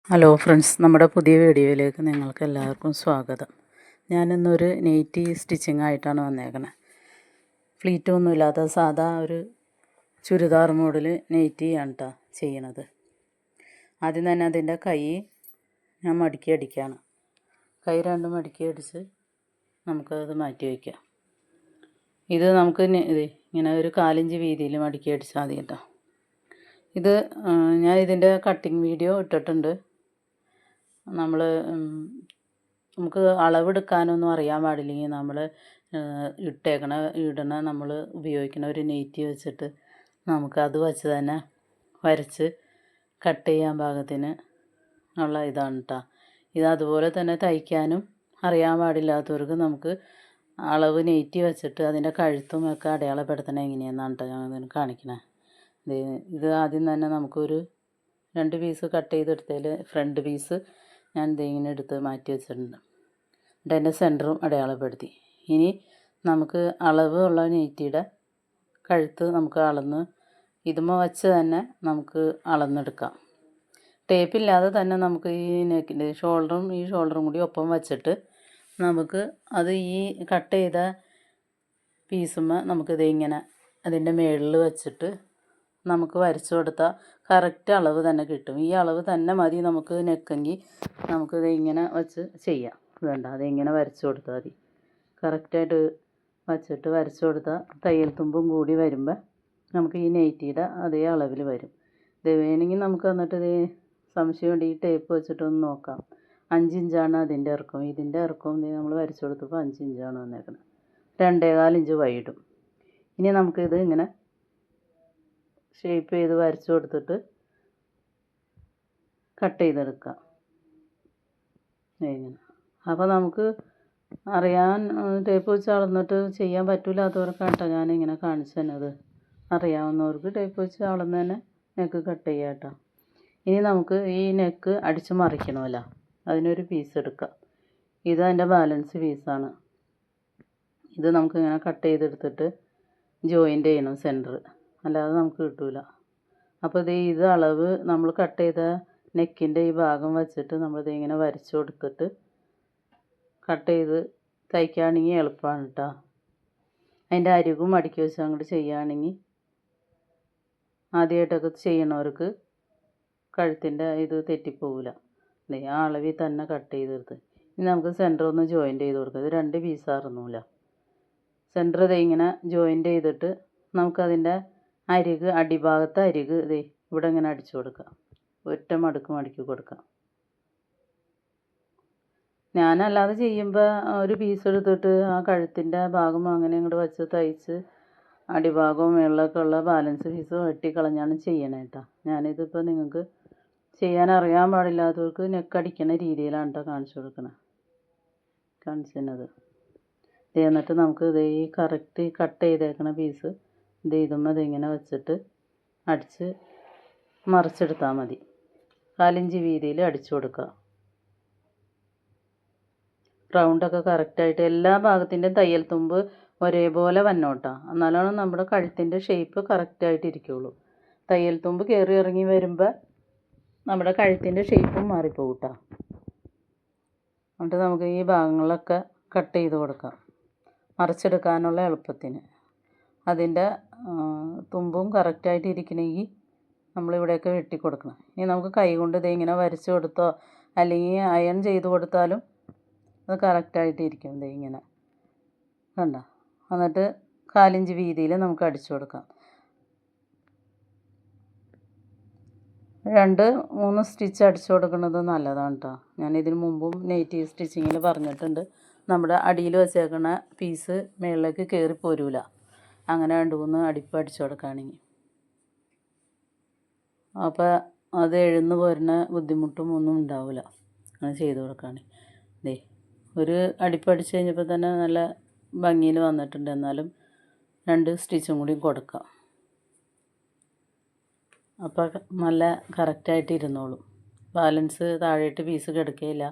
Hello friends, നമ്മുടെ പുതിയ വീഡിയോയിലേക്ക് നിങ്ങൾക്ക് എല്ലാവർക്കും സ്വാഗതം. ഞാനിന്നൊരു നെയ്റ്റി സ്റ്റിച്ചിങ് ആയിട്ടാണ് വന്നേക്കണത്. ഫ്ലീറ്റൊന്നും ഇല്ലാത്ത സാധാ ഒരു ചുരിദാർ മോഡൽ നെയ്റ്റിയാണ് കേട്ടോ ചെയ്യണത്. ആദ്യം തന്നെ അതിൻ്റെ കൈ ഞാൻ മടക്കി അടിക്കുകയാണ്. കൈ രണ്ടും മടക്കി അടിച്ച് നമുക്കത് മാറ്റി വയ്ക്കാം. ഇത് നമുക്ക് ഇങ്ങനെ ഒരു 4 ഇഞ്ച് വീതിയിൽ മടക്കി അടിച്ചാൽ മതി കേട്ടോ. ഇത് ഞാൻ ഇതിൻ്റെ കട്ടിങ് വീഡിയോ ഇട്ടിട്ടുണ്ട്. നമുക്ക് അളവെടുക്കാനൊന്നും അറിയാൻ പാടില്ലെങ്കിൽ നമ്മൾ ഇടണ നമ്മൾ ഉപയോഗിക്കുന്ന ഒരു നെയ്റ്റി വെച്ചിട്ട് നമുക്കത് വെച്ച് തന്നെ വരച്ച് കട്ട് ചെയ്യാൻ പാകത്തിന് ഉള്ള ഇതാണ് കേട്ടോ. ഇത് അതുപോലെ തന്നെ തയ്ക്കാനും അറിയാൻ പാടില്ലാത്തവർക്ക് നമുക്ക് അളവ് നെയ്റ്റി വെച്ചിട്ട് അതിൻ്റെ കഴുത്തും ഒക്കെ അടയാളപ്പെടുത്തണം എങ്ങനെയാണെന്നാണ് കേട്ടോ ഞാൻ ഇതിന് കാണിക്കണേ. ഇത് ആദ്യം തന്നെ നമുക്കൊരു 2 പീസ് കട്ട് ചെയ്തെടുത്തതിൽ ഫ്രണ്ട് പീസ് ഞാൻ ഇങ്ങനെ എടുത്ത് മാറ്റി വെച്ചിട്ടുണ്ട്. എന്നിട്ട് അതിൻ്റെ സെൻറ്ററും അടയാളപ്പെടുത്തി. ഇനി നമുക്ക് അളവ് ഉള്ള നെയ്റ്റിയുടെ കഴുത്ത് നമുക്ക് അളന്ന് ഇതുമ്മ വച്ച് തന്നെ നമുക്ക് അളന്നെടുക്കാം. ടേപ്പില്ലാതെ തന്നെ നമുക്ക് ഈ നെക്കിൻ്റെ ഷോൾഡറും കൂടി ഒപ്പം വച്ചിട്ട് നമുക്ക് അത് ഈ കട്ട് ചെയ്ത പീസുമ്മ നമുക്കിത് ഇങ്ങനെ അതിൻ്റെ മുകളിൽ വെച്ചിട്ട് നമുക്ക് വരച്ചു കൊടുത്താൽ കറക്റ്റ് അളവ് തന്നെ കിട്ടും. ഈ അളവ് തന്നെ മതി നമുക്ക് നെക്കെങ്കിൽ നമുക്കിത് ഇങ്ങനെ വച്ച് ചെയ്യാം. വേണ്ട, അതിങ്ങനെ വരച്ചു കൊടുത്താൽ മതി. കറക്റ്റായിട്ട് വച്ചിട്ട് വരച്ചു കൊടുത്താൽ തയ്യൽ തുമ്പും കൂടി വരുമ്പോൾ നമുക്ക് ഈ നെയ്റ്റിയുടെ അതേ അളവിൽ വരും. ഇത് വേണമെങ്കിൽ നമുക്ക് എന്നിട്ട് ഇത് സംശയമുണ്ട് ഈ ടേപ്പ് വെച്ചിട്ടൊന്ന് നോക്കാം. 5 ഇഞ്ചാണ് അതിൻ്റെ ഇറക്കം. ഇതിൻ്റെ ഇറക്കം നമ്മൾ വരച്ചു കൊടുത്തപ്പോൾ 5 ഇഞ്ചാണ് വന്നേക്കുന്നത്. 2.25 ഇഞ്ച് വൈഡും. ഇനി നമുക്കിത് ഇങ്ങനെ ഷേപ്പ് ചെയ്ത് വരച്ചു കൊടുത്തിട്ട് കട്ട് ചെയ്തെടുക്കാം ഇങ്ങനെ. അപ്പോൾ നമുക്ക് അറിയാൻ ടേപ്പ് വെച്ച് അളന്നിട്ട് ചെയ്യാൻ പറ്റില്ലാത്തവർക്കാണ് കേട്ടോ ഞാനിങ്ങനെ കാണിച്ചു തന്നത്. അറിയാവുന്നവർക്ക് ടേപ്പ് വെച്ച് അളന്ന് തന്നെ നെക്ക് കട്ട് ചെയ്യാം കേട്ടോ. ഇനി നമുക്ക് ഈ നെക്ക് അടിച്ച് മറിക്കണമല്ലോ, അതിനൊരു പീസ് എടുക്കാം. ഇത് അതിൻ്റെ ബാലൻസ് പീസാണ്. ഇത് നമുക്കിങ്ങനെ കട്ട് ചെയ്തെടുത്തിട്ട് ജോയിൻ്റ് ചെയ്യണം സെൻറ്റർ, അല്ലാതെ നമുക്ക് കിട്ടില്ല. അപ്പോൾ ഇത് അളവ് നമ്മൾ കട്ട് ചെയ്ത നെക്കിൻ്റെ ഈ ഭാഗം വെച്ചിട്ട് നമ്മളിത് ഇങ്ങനെ വരച്ചു കൊടുത്തിട്ട് കട്ട് ചെയ്ത് തയ്ക്കുകയാണെങ്കിൽ എളുപ്പമാണ് കേട്ടോ. അതിൻ്റെ അരികും മടക്കി വെച്ച് അങ്ങോട്ട് ചെയ്യുകയാണെങ്കിൽ ആദ്യമായിട്ടൊക്കെ ചെയ്യണവർക്ക് കഴുത്തിൻ്റെ ഇത് തെറ്റിപ്പോവില്ല. ആ അളവിൽ തന്നെ കട്ട് ചെയ്തെടുത്ത് ഇനി നമുക്ക് സെൻറ്റർ ഒന്ന് ജോയിൻ്റ് ചെയ്ത് കൊടുക്കുക. ഇത് 2 പീസായിരുന്നില്ല. സെൻറ്റർ ഇങ്ങനെ ജോയിൻ്റ് ചെയ്തിട്ട് നമുക്കതിൻ്റെ അടിഭാഗത്തെ അരിക് ഇവിടെ ഇങ്ങനെ അടിച്ചു കൊടുക്കാം. ഒറ്റ മടക്കി കൊടുക്കാം. ഞാനല്ലാതെ ചെയ്യുമ്പോൾ ഒരു പീസ് എടുത്തിട്ട് ആ കഴുത്തിൻ്റെ ഭാഗം അങ്ങനെ ഇങ്ങോട്ട് വെച്ച് തയ്ച്ച് അടിഭാഗവും മുകളിലൊക്കെ ഉള്ള ബാലൻസ് പീസ് വെട്ടിക്കളഞ്ഞാണ് ചെയ്യണേ കേട്ടോ. ഞാനിതിപ്പോൾ നിങ്ങൾക്ക് ചെയ്യാൻ അറിയാൻ പാടില്ലാത്തവർക്ക് നെക്കടിക്കണ രീതിയിലാണ് കേട്ടോ കാണിച്ചത്. എന്നിട്ട് നമുക്ക് ഈ കറക്റ്റ് കട്ട് ചെയ്തേക്കണ പീസ് ഇതിങ്ങനെ വെച്ചിട്ട് അടിച്ച് മറിച്ചെടുത്താൽ മതി. 4 ഇഞ്ച് വീതിയിൽ അടിച്ചു കൊടുക്കുക. റൗണ്ടൊക്കെ കറക്റ്റായിട്ട് എല്ലാ ഭാഗത്തിൻ്റെയും തയ്യൽ തുമ്പ് ഒരേപോലെ വന്നോട്ടാ, എന്നാലാണ് നമ്മുടെ കഴുത്തിൻ്റെ ഷേപ്പ് കറക്റ്റായിട്ട് ഇരിക്കുള്ളൂ. തയ്യൽ തുമ്പ് കയറി ഇറങ്ങി വരുമ്പോൾ നമ്മുടെ കഴുത്തിൻ്റെ ഷേപ്പും മാറിപ്പോകും കേട്ടോ. എന്നിട്ട് നമുക്ക് ഈ ഭാഗങ്ങളിലൊക്കെ കട്ട് ചെയ്ത് കൊടുക്കാം മറിച്ചെടുക്കാനുള്ള എളുപ്പത്തിന്. അതിൻ്റെ തുമ്പും കറക്റ്റായിട്ട് ഇരിക്കണമെങ്കിൽ നമ്മളിവിടെയൊക്കെ വെട്ടി കൊടുക്കണം. ഇനി നമുക്ക് കൈ കൊണ്ട് ഇങ്ങനെ വരച്ച് കൊടുത്തോ അല്ലെങ്കിൽ അയൺ ചെയ്ത് കൊടുത്താലും അത് കറക്റ്റായിട്ട് ഇരിക്കും. ഇങ്ങനെ കണ്ടോ. എന്നിട്ട് 4 ഇഞ്ച് വീതിയിൽ നമുക്ക് അടിച്ചു കൊടുക്കാം. 2-3 സ്റ്റിച്ച് അടിച്ചു കൊടുക്കുന്നത് നല്ലതാണ് കേട്ടോ. ഞാൻ ഇതിന് മുമ്പും നെയ്റ്റി സ്റ്റിച്ചിങ്ങിൽ പറഞ്ഞിട്ടുണ്ട്. നമ്മുടെ അടിയിൽ വെച്ചേക്കണ പീസ് മുകളിലേക്ക് കയറി പോരൂല. അങ്ങനെ 2-3 അടിപ്പ് അടിച്ചു കൊടുക്കുകയാണെങ്കിൽ അപ്പോൾ അത് എഴുന്ന് പോരുന്ന ബുദ്ധിമുട്ടും ഒന്നും ഉണ്ടാവില്ല. അങ്ങനെ ചെയ്ത് കൊടുക്കുകയാണെങ്കിൽ ഒരു അടിപ്പ് അടിച്ച് കഴിഞ്ഞപ്പോൾ തന്നെ നല്ല ഭംഗിയിൽ വന്നിട്ടുണ്ട്. എന്നാലും 2 സ്റ്റിച്ചും കൂടി കൊടുക്കാം. അപ്പോൾ നല്ല കറക്റ്റായിട്ട് ഇരുന്നോളും. ബാലൻസ് താഴേട്ട് പീസ് കിടക്കുകയില്ല.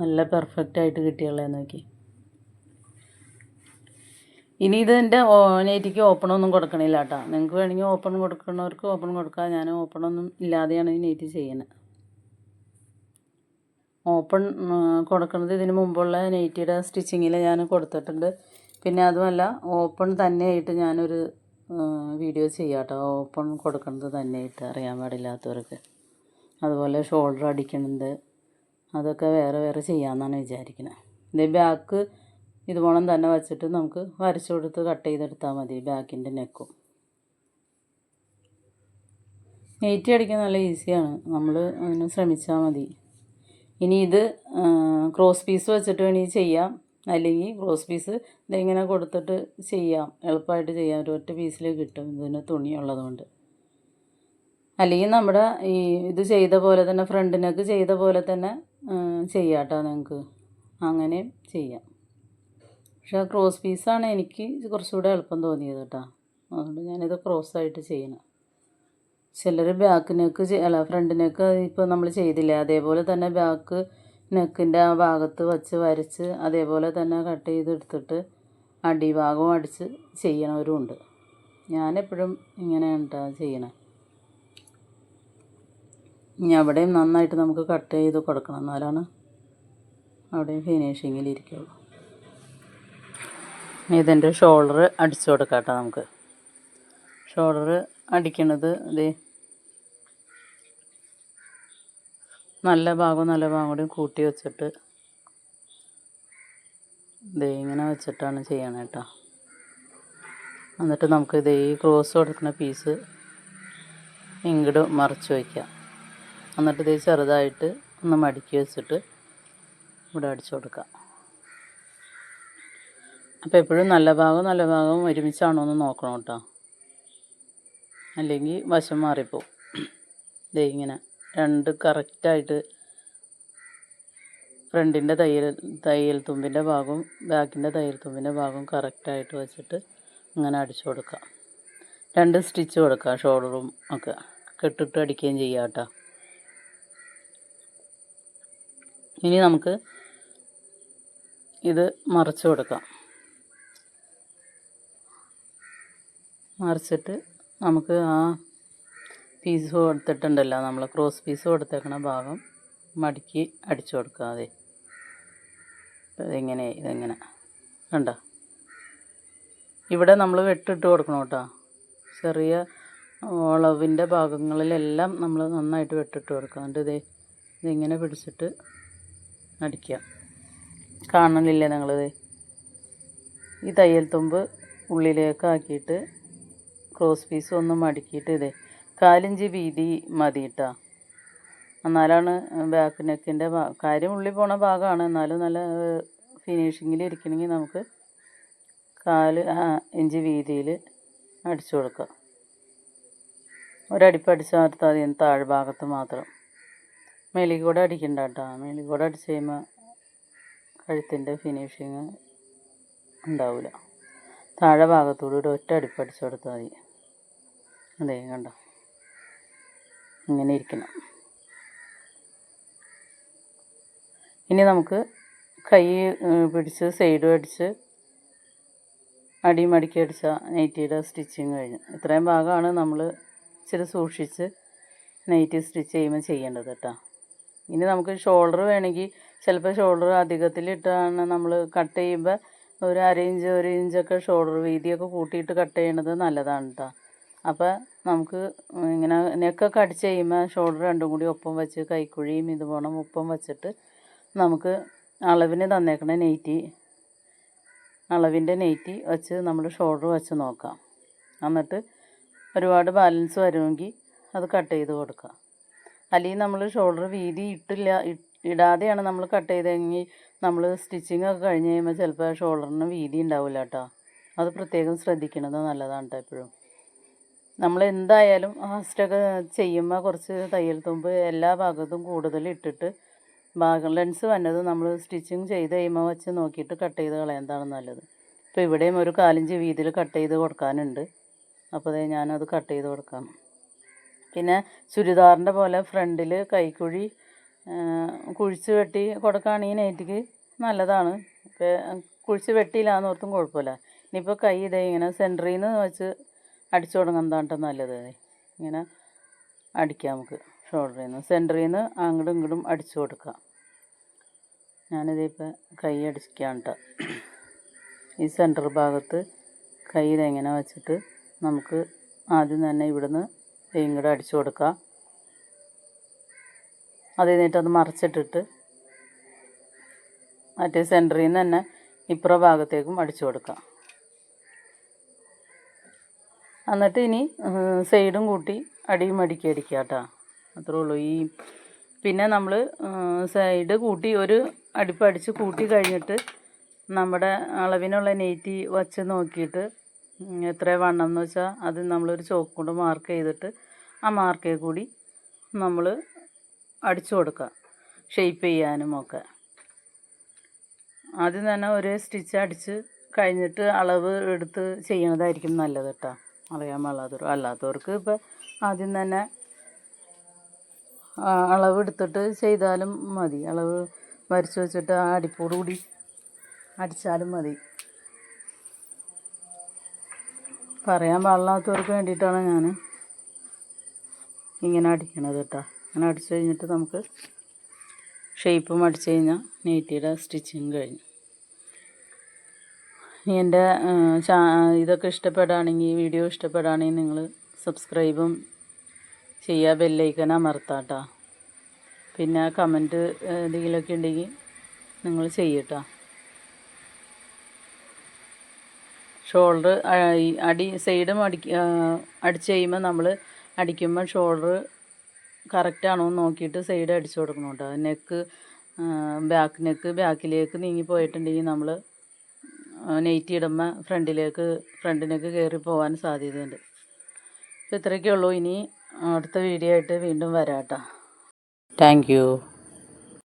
നല്ല പെർഫെക്റ്റായിട്ട് കിട്ടിയുള്ളേ നോക്കി. ഇനി ഇതിൻ്റെ നൈറ്റിക്ക് ഓപ്പണൊന്നും കൊടുക്കണില്ല കേട്ടോ. നിങ്ങൾക്ക് വേണമെങ്കിൽ ഓപ്പൺ കൊടുക്കുന്നവർക്ക് ഓപ്പൺ കൊടുക്കാം. ഞാൻ ഓപ്പണൊന്നും ഇല്ലാതെയാണ് ഈ നൈറ്റി ചെയ്യുന്നത്. ഓപ്പൺ കൊടുക്കുന്നത് ഇതിന് മുമ്പുള്ള നൈറ്റിയുടെ സ്റ്റിച്ചിങ്ങിൽ ഞാൻ കൊടുത്തിട്ടുണ്ട്. പിന്നെ അതുമല്ല ഓപ്പൺ തന്നെയായിട്ട് ഞാനൊരു വീഡിയോ ചെയ്യാം കേട്ടോ. ഓപ്പൺ കൊടുക്കുന്നത് തന്നെയായിട്ട് അറിയാൻ പാടില്ലാത്തവർക്ക്. അതുപോലെ ഷോൾഡർ അടിക്കുന്നത് അതൊക്കെ വേറെ വേറെ ചെയ്യാമെന്നാണ് വിചാരിക്കുന്നത്. ഇതേ ബാക്ക് ഇതുപോലെ തന്നെ വച്ചിട്ട് നമുക്ക് വരച്ചു കൊടുത്ത് കട്ട് ചെയ്തെടുത്താൽ മതി. ബാക്കിൻ്റെ നെക്കും നൈറ്റി അടിക്കാൻ നല്ല ഈസിയാണ്. നമ്മൾ അതിന് ശ്രമിച്ചാൽ മതി. ഇനി ഇത് ക്രോസ് പീസ് വെച്ചിട്ട് വേണമെങ്കിൽ ചെയ്യാം. അല്ലെങ്കിൽ ക്രോസ് പീസ് ഇതിങ്ങനെ കൊടുത്തിട്ട് ചെയ്യാം. എളുപ്പമായിട്ട് ചെയ്യാം. ഒരൊറ്റ പീസിൽ കിട്ടും ഇതിന് തുണിയുള്ളതുകൊണ്ട്. അല്ലെങ്കിൽ നമ്മുടെ ഈ ഇത് ചെയ്ത പോലെ തന്നെ ഫ്രണ്ട് നെക്ക് ചെയ്ത പോലെ തന്നെ ചെയ്യാം കേട്ടോ. നിങ്ങൾക്ക് അങ്ങനെയും ചെയ്യാം. പക്ഷേ ക്രോസ് പീസാണ് എനിക്ക് കുറച്ചുകൂടെ എളുപ്പം തോന്നിയത് കേട്ടോ. അതുകൊണ്ട് ഞാനിത് ക്രോസായിട്ട് ചെയ്യണം. ചിലർ ബാക്ക് നെക്ക് അല്ല ഫ്രണ്ട് നെക്ക് ഇപ്പോൾ നമ്മൾ ചെയ്തില്ലേ അതേപോലെ തന്നെ ബാക്ക് നെക്കിൻ്റെ ആ ഭാഗത്ത് വച്ച് വരച്ച് അതേപോലെ തന്നെ കട്ട് ചെയ്തെടുത്തിട്ട് അടിഭാഗവും അടിച്ച് ചെയ്യണവരും ഉണ്ട്. ഞാനെപ്പോഴും ഇങ്ങനെയാണ് കേട്ടോ ചെയ്യണത്. ഇനി അവിടെയും നന്നായിട്ട് നമുക്ക് കട്ട് ചെയ്ത് കൊടുക്കണം. എന്നാലാണ് അവിടെയും ഫിനിഷിങ്ങിലിരിക്കുള്ളൂ. ഇതിൻ്റെ ഷോൾഡർ അടിച്ചു കൊടുക്കാം കേട്ടോ. നമുക്ക് ഷോൾഡർ അടിക്കണത് ഇത് നല്ല ഭാഗം കൂടി കൂട്ടി വെച്ചിട്ട് ഇത് ഇങ്ങനെ വെച്ചിട്ടാണ് ചെയ്യണം കേട്ടോ. എന്നിട്ട് നമുക്ക് ഇത് ഈ ക്രോസ് കൊടുക്കുന്ന പീസ് ഇങ്ങോട്ട് മറിച്ച് വയ്ക്കാം. എന്നിട്ട് ഇത് ചെറുതായിട്ട് ഒന്ന് മടക്കി വെച്ചിട്ട് ഇവിടെ അടിച്ചു കൊടുക്കാം. അപ്പോൾ എപ്പോഴും നല്ല ഭാഗം ഒരുമിച്ചാണോ എന്ന് നോക്കണം കേട്ടോ. അല്ലെങ്കിൽ വശം മാറിപ്പോവും. ദേ ഇങ്ങനെ രണ്ട് കറക്റ്റായിട്ട് ഫ്രണ്ടിൻ്റെ തയ്യൽ തുമ്പിൻ്റെ ഭാഗവും ബാക്കിൻ്റെ തയ്യൽ തുമ്പിൻ്റെ ഭാഗവും കറക്റ്റായിട്ട് വെച്ചിട്ട് ഇങ്ങനെ അടിച്ചു കൊടുക്കാം. 2 സ്റ്റിച്ച് കൊടുക്കാം. ഷോൾഡറും ഒക്കെ കെട്ടിട്ട് അടിക്കുകയും ചെയ്യാം കേട്ടോ. ഇനി നമുക്ക് ഇത് മറിച്ച് കൊടുക്കാം. മറിച്ചിട്ട് നമുക്ക് ആ പീസ് കൊടുത്തിട്ടുണ്ടല്ലോ നമ്മൾ ക്രോസ് പീസ് കൊടുത്തേക്കണ ഭാഗം മടക്കി അടിച്ചു കൊടുക്കുക. അതെ ഇതെങ്ങനെ കണ്ടോ. ഇവിടെ നമ്മൾ വെട്ടിട്ട് കൊടുക്കണം കേട്ടോ. ചെറിയ വളവിൻ്റെ ഭാഗങ്ങളിലെല്ലാം നമ്മൾ നന്നായിട്ട് വെട്ടിട്ട് കൊടുക്കുക. എന്നിട്ട് ഇതിങ്ങനെ പിടിച്ചിട്ട് അടിക്കുക. കാണുന്നില്ലേ നിങ്ങളിത്? ഈ തയ്യൽ തുമ്പ് ഉള്ളിലേക്ക് ആക്കിയിട്ട് ക്രോസ് പീസ് ഒന്ന് മടക്കിയിട്ട് 1/4 ഇഞ്ച് വീതി മതി കേട്ടോ. എന്നാലാണ് ബാക്ക് നെക്കിൻ്റെ കാര്യം ഉള്ളിൽ പോണ ഭാഗമാണ്. എന്നാലും നല്ല ഫിനിഷിങ്ങിൽ ഇരിക്കണമെങ്കിൽ നമുക്ക് 1/4 ഇഞ്ച് വീതിയിൽ അടിച്ചു കൊടുക്കുക. ഒരടിപ്പടിച്ച് നിർത്താൽ മതി. താഴ്ഭാഗത്ത് മാത്രം. മേലിൽ കൂടെ അടിക്കണ്ട കേട്ടോ. മേലിൽ കൂടെ അടിച്ച് കഴിയുമ്പോൾ കഴുത്തിൻ്റെ ഫിനിഷിങ് ഉണ്ടാവില്ല. താഴെ ഭാഗത്തോട് ഒരു ഒറ്റ അടിപ്പടിച്ച് കൊടുത്താൽ മതി. അതെ കണ്ടോ, ഇങ്ങനെ ഇരിക്കണം. ഇനി നമുക്ക് കൈ പിടിച്ച് സൈഡ് അടിച്ച് അടി മടക്കി അടിച്ച നൈറ്റിയുടെ സ്റ്റിച്ചിങ് കഴിഞ്ഞ്. ഇത്രയും ഭാഗമാണ് നമ്മൾ ഇച്ചിരി സൂക്ഷിച്ച് നൈറ്റി സ്റ്റിച്ച് ചെയ്യുമ്പോൾ ചെയ്യേണ്ടത് കേട്ടോ. ഇനി നമുക്ക് ഷോൾഡർ വേണമെങ്കിൽ ചിലപ്പോൾ ഷോൾഡർ അധികത്തിലിട്ടാണ് നമ്മൾ കട്ട് ചെയ്യുമ്പോൾ ഒരു 1/2 ഇഞ്ച് 1 ഇഞ്ചൊക്കെ ഷോൾഡർ വീതിയൊക്കെ കൂട്ടിയിട്ട് കട്ട് ചെയ്യണത് നല്ലതാണ് കേട്ടോ. അപ്പോൾ നമുക്ക് ഇങ്ങനെ നെക്കൊക്കെ അടിച്ച് കഴിയുമ്പോൾ ഷോൾഡർ രണ്ടും കൂടി ഒപ്പം വെച്ച് കൈക്കുഴിയും ഇത് പോണം ഒപ്പം വെച്ചിട്ട് നമുക്ക് അളവിന് തന്നേക്കണ അളവിൻ്റെ നെയ്റ്റി വെച്ച് നമ്മൾ ഷോൾഡർ വെച്ച് നോക്കാം. എന്നിട്ട് ഒരുപാട് ബാലൻസ് വരുമെങ്കിൽ അത് കട്ട് ചെയ്ത് കൊടുക്കാം. അല്ലെങ്കിൽ നമ്മൾ ഷോൾഡർ വീതി ഇടാതെയാണ് നമ്മൾ കട്ട് ചെയ്തെങ്കിൽ നമ്മൾ സ്റ്റിച്ചിങ് ഒക്കെ കഴിഞ്ഞ് കഴിയുമ്പോൾ ചിലപ്പോൾ ഷോൾഡറിന് വീതി ഉണ്ടാവില്ല കേട്ടോ. അത് പ്രത്യേകം ശ്രദ്ധിക്കുന്നത് നല്ലതാണ് കേട്ടോ. എപ്പോഴും നമ്മൾ എന്തായാലും ഫസ്റ്റൊക്കെ ചെയ്യുമ്പോൾ കുറച്ച് തയ്യൽ തുമ്പ് എല്ലാ ഭാഗത്തും കൂടുതൽ ഇട്ടിട്ട് ലെൻസ് വന്നത് നമ്മൾ സ്റ്റിച്ചിങ് ചെയ്ത് കഴിയുമ്പോൾ വെച്ച് നോക്കിയിട്ട് കട്ട് ചെയ്ത് കളയുന്നതാണ് നല്ലത്. ഇപ്പോൾ ഇവിടെയും ഒരു 1/4 ഇഞ്ച് വീതിയിൽ കട്ട് ചെയ്ത് കൊടുക്കാനുണ്ട്. അപ്പോൾ ഞാനത് കട്ട് ചെയ്ത് കൊടുക്കാം. പിന്നെ ചുരിദാറിൻ്റെ പോലെ ഫ്രണ്ടിൽ കൈക്കുഴി കുഴിച്ച് വെട്ടി കൊടുക്കുകയാണെങ്കിൽ നൈറ്റിക്ക് നല്ലതാണ്. കുഴിച്ച് വെട്ടിയില്ലാന്നോർത്തും കുഴപ്പമില്ല. ഇനിയിപ്പോൾ കൈ ഇതേ ഇങ്ങനെ സെൻറ്ററിൽ നിന്ന് വെച്ച് അടിച്ചു തുടങ്ങുന്നതാണ് നല്ലത്. ഇങ്ങനെ അടിക്കാം നമുക്ക് ഷോൾഡറിൽ നിന്ന്, സെൻറ്ററിൽ നിന്ന് അങ്ങോട്ടും ഇങ്ങോട്ടും അടിച്ചു കൊടുക്കാം. ഞാനിതിപ്പോൾ കൈ അടിക്കാം കേട്ടോ. ഈ സെൻറ്റർ ഭാഗത്ത് കൈ ഇതെങ്ങനെ വെച്ചിട്ട് നമുക്ക് ആദ്യം തന്നെ ഇവിടുന്ന് ഇങ്ങോട്ട് അടിച്ചു കൊടുക്കാം. അത് കഴിഞ്ഞിട്ടത് മറിച്ചിട്ടിട്ട് മറ്റേ സെൻറ്ററിൽ നിന്ന് തന്നെ ഇപ്പുറ ഭാഗത്തേക്കും അടിച്ചു കൊടുക്കാം. എന്നിട്ട് ഇനി സൈഡും കൂട്ടി അടിയും മടിക്കി അടിക്കുക കേട്ടോ. അത്രേ ഉള്ളൂ. പിന്നെ നമ്മൾ സൈഡ് കൂട്ടി ഒരു അടിപ്പ് അടിച്ച് കൂട്ടി കഴിഞ്ഞിട്ട് നമ്മുടെ അളവിനുള്ള നെയ്റ്റി വച്ച് നോക്കിയിട്ട് എത്ര വണ്ണം എന്ന് വെച്ചാൽ അത് നമ്മളൊരു ചോക്ക് കൊണ്ട് മാർക്ക് ചെയ്തിട്ട് ആ മാർക്കേ കൂടി നമ്മൾ അടിച്ചു കൊടുക്കുക, ഷേപ്പ് ചെയ്യാനും ഒക്കെ. ആദ്യം തന്നെ ഒരു സ്റ്റിച്ച് അടിച്ച് കഴിഞ്ഞിട്ട് അളവ് എടുത്ത് ചെയ്യണതായിരിക്കും നല്ലത് കേട്ടോ. അറിയാൻ അല്ലാത്തവർക്ക് ഇപ്പോൾ ആദ്യം തന്നെ അളവ് എടുത്തിട്ട് ചെയ്താലും മതി. അളവ് വരച്ച് വെച്ചിട്ട് ആ അടിപ്പോട് കൂടി അടിച്ചാലും മതി. പറയാൻ പാടില്ലാത്തവർക്ക് വേണ്ടിയിട്ടാണ് ഞാൻ ഇങ്ങനെ അടിക്കണത് കേട്ടോ. അങ്ങനെ അടിച്ചു കഴിഞ്ഞിട്ട് നമുക്ക് ഷേപ്പും അടിച്ചു കഴിഞ്ഞാൽ നെയ്റ്റിയുടെ സ്റ്റിച്ചിങ് കഴിഞ്ഞു. എൻ്റെ ഇതൊക്കെ ഇഷ്ടപ്പെടുകയാണെങ്കിൽ, വീഡിയോ ഇഷ്ടപ്പെടുകയാണെങ്കിൽ നിങ്ങൾ സബ്സ്ക്രൈബും ചെയ്യുക, ബെല്ലൈക്കൻ അമർത്താം കേട്ടോ. പിന്നെ കമൻറ്റ് എന്തെങ്കിലുമൊക്കെ ഉണ്ടെങ്കിൽ നിങ്ങൾ ചെയ്യട്ടോ. ഷോൾഡർ അടി സൈഡും അടിച്ച് കഴിയുമ്പോൾ നമ്മൾ അടിക്കുമ്പോൾ ഷോൾഡർ കറക്റ്റാണോ എന്ന് നോക്കിയിട്ട് സൈഡ് അടിച്ചു കൊടുക്കണം കേട്ടോ. നെക്ക് ബാക്കിലേക്ക് നീങ്ങി പോയിട്ടുണ്ടെങ്കിൽ നമ്മൾ നെയ്റ്റി ഇടുമ്പോൾ ഫ്രണ്ടിലേക്ക് കയറി പോകാൻ സാധ്യതയുണ്ട്. അപ്പോൾ ഇത്രയൊക്കെ ഉള്ളൂ. ഇനി അടുത്ത വീഡിയോ ആയിട്ട് വീണ്ടും വരാം കേട്ടോ. Thank you.